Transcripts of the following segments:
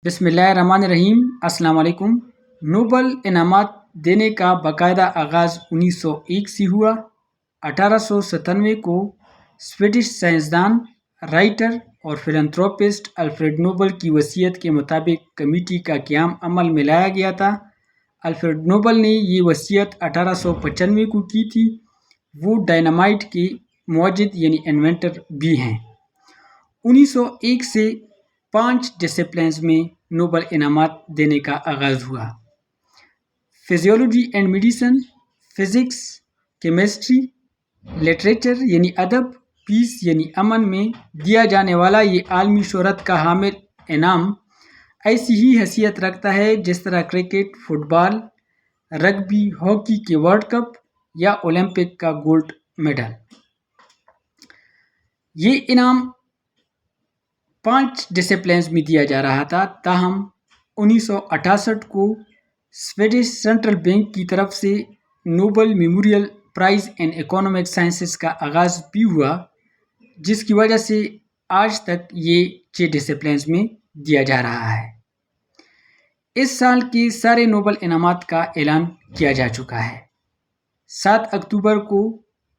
بسم اللہ الرحمن الرحیم۔ السلام علیکم۔ نوبل انعامات دینے کا باقاعدہ آغاز 1901 سے ہوا۔ 1897 کو سویڈش سائنسدان، رائٹر اور فلانتھروپسٹ الفریڈ نوبل کی وصیت کے مطابق کمیٹی کا قیام عمل میں لایا گیا تھا۔ الفریڈ نوبل نے یہ وصیت 1895 کو کی تھی۔ وہ ڈائنامائٹ کے موجد انوینٹر بھی ہیں۔ 1901 سے 5 ڈسپلنز میں نوبل انعامات دینے کا آغاز ہوا۔ Physiology and medicine, physics, chemistry, literature ادب، پیس امن میں دیا جانے والا یہ عالمی شہرت کا حامل انعام ایسی ہی حیثیت رکھتا ہے جس طرح کرکٹ، فٹ بال، رگبی، ہاکی کے ورلڈ کپ یا اولمپک کا گولڈ میڈل۔ یہ انعام 5 ڈسپلنز میں دیا جا رہا تھا، تاہم 1968 کو سویڈش سینٹرل بینک کی طرف سے نوبل میموریل پرائز ان اکنامک سائنسز کا آغاز بھی ہوا، جس کی وجہ سے آج تک یہ 6 ڈسپلنز میں دیا جا رہا ہے۔ اس سال کے سارے نوبل انعامات کا اعلان کیا جا چکا ہے۔ 7 اکتوبر کو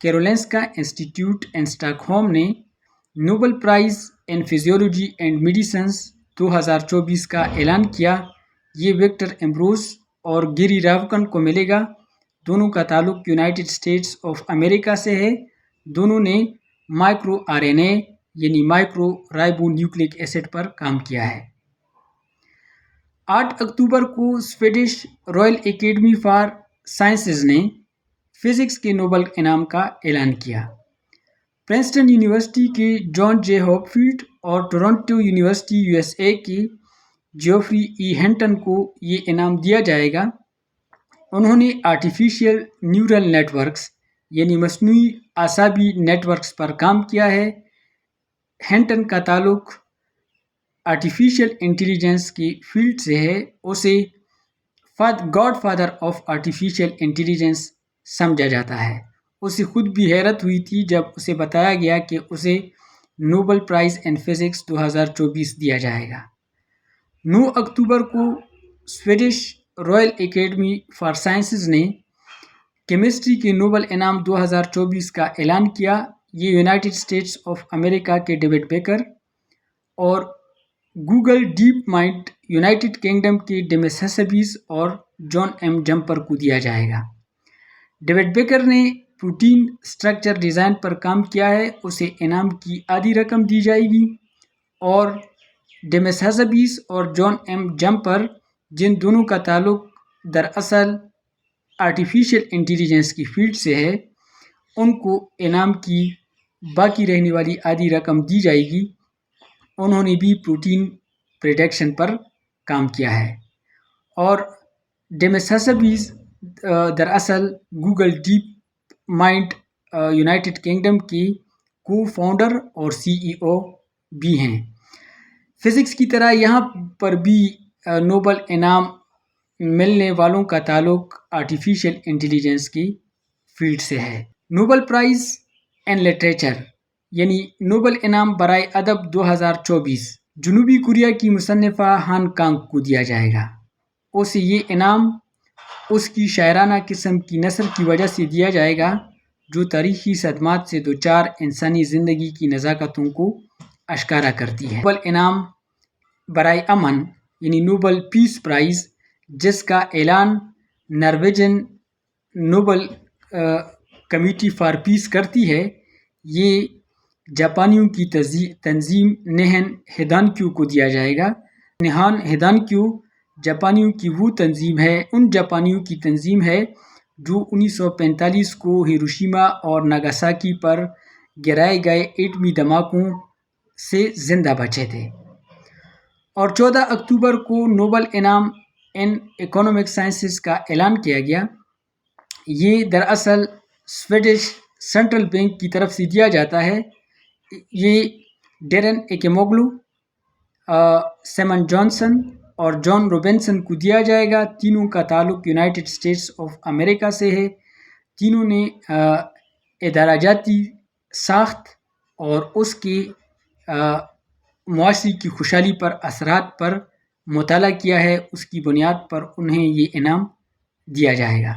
کیرولنسکا انسٹی ٹیوٹ اسٹاک ہوم نے Nobel price in physiology and medicines 2024 کا اعلان کیا۔ یہ وکٹر ایمبروز اور گیری راوکن کو ملے گا۔ دونوں کا تعلق یونائٹڈ اسٹیٹس آف امریکہ سے ہے۔ دونوں نے micro R N A microribonucleic acid پر کام کیا ہے۔ 8 اکتوبر کو Swedish Royal Academy for Sciences نے فزکس کے نوبل انعام کا اعلان کیا۔ پرنسٹن یونیورسٹی کے جان جے ہوپفیلڈ اور ٹورنٹو یونیورسٹی USA کے جیوفری ای ہنٹن کو یہ انعام دیا جائے گا۔ انہوں نے آرٹیفیشل نیورل نیٹ ورکس مصنوعی اعصابی نیٹ ورکس پر کام کیا ہے۔ ہنٹن کا تعلق آرٹیفیشل انٹیلیجنس کی فیلڈ سے ہے۔ اسے God father of artificial intelligence سمجھا جاتا ہے۔ اسے خود بھی حیرت ہوئی تھی جب اسے بتایا گیا کہ اسے نوبل پرائز ان فزکس 2024 دیا جائے گا۔ 9 اکتوبر کو Swedish Royal Academy for Sciences نے کیمسٹری کے نوبل انعام 2024 کا اعلان کیا۔ یہ یونائٹڈ اسٹیٹس آف امریکہ کے ڈیوڈ بیکر اور Google deep mind United kingdom کے ڈیمس ہسبیس اور جان ایم جمپر کو دیا جائے گا۔ ڈیوڈ بیکر نے پروٹین سٹرکچر ڈیزائن پر کام کیا ہے، اسے انعام کی آدھی رقم دی جائے گی، اور ڈیمس ہسبیس اور جان ایم جمپر جن دونوں کا تعلق دراصل آرٹیفیشل انٹیلیجنس کی فیلڈ سے ہے، ان کو انعام کی باقی رہنے والی آدھی رقم دی جائے گی۔ انہوں نے بھی پروٹین پریڈکشن پر کام کیا ہے، اور ڈیمس ہسبیس دراصل Google deep mind United kingdom کے کو فاؤنڈر اور CEO بھی ہیں۔ فزکس کی طرح یہاں پر بھی نوبل انعام ملنے والوں کا تعلق آرٹیفیشل انٹیلیجنس کی فیلڈ سے ہے۔ Nobel price in literature Nobel انعام برائے ادب 2024 جنوبی کوریا کی مصنفہ ہان کانگ کو دیا جائے گا۔ اسے یہ انعام اس کی شاعرانہ قسم کی نثر کی وجہ سے دیا جائے گا جو تاریخی صدمات سے دوچار انسانی زندگی کی نزاکتوں کو اشکارا کرتی ہے۔ نوبل انعام برائے امن نوبل پیس پرائز، جس کا اعلان نارویجن نوبل کمیٹی فار پیس کرتی ہے، یہ جاپانیوں کی تنظیم نیہان ہیدانکیو کو دیا جائے گا۔ نیہان ہیدانکیو جاپانیوں کی وہ تنظیم ہے، ان جاپانیوں کی تنظیم ہے جو 1945 کو ہیروشیما اور ناگاساکی پر گرائے گئے ایٹمی دھماکوں سے زندہ بچے تھے۔ اور 14 اکتوبر کو نوبل انعام ان اکنامک سائنسز کا اعلان کیا گیا۔ یہ دراصل سویڈش سینٹرل بینک کی طرف سے دیا جاتا ہے۔ یہ ڈیرن ایکیموگلو، سیمن جانسن اور جان روبنسن کو دیا جائے گا۔ تینوں کا تعلق یونائٹڈ اسٹیٹس آف امریکہ سے ہے۔ تینوں نے ادارہ جاتی ساخت اور اس کے معاشرے کی خوشحالی پر اثرات پر مطالعہ کیا ہے اس کی بنیاد پر انہیں یہ انعام دیا جائے گا۔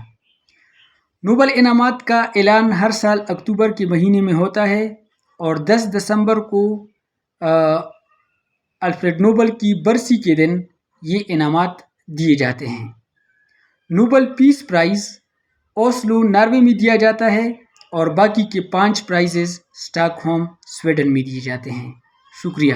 نوبل انعامات کا اعلان ہر سال اکتوبر کے مہینے میں ہوتا ہے اور 10 دسمبر کو الفریڈ نوبل کی برسی کے دن یہ انعامات دیے جاتے ہیں۔ نوبل پیس پرائز اوسلو ناروے میں دیا جاتا ہے اور باقی کے 5 پرائزز اسٹاک ہوم سویڈن میں دیے جاتے ہیں۔ شکریہ۔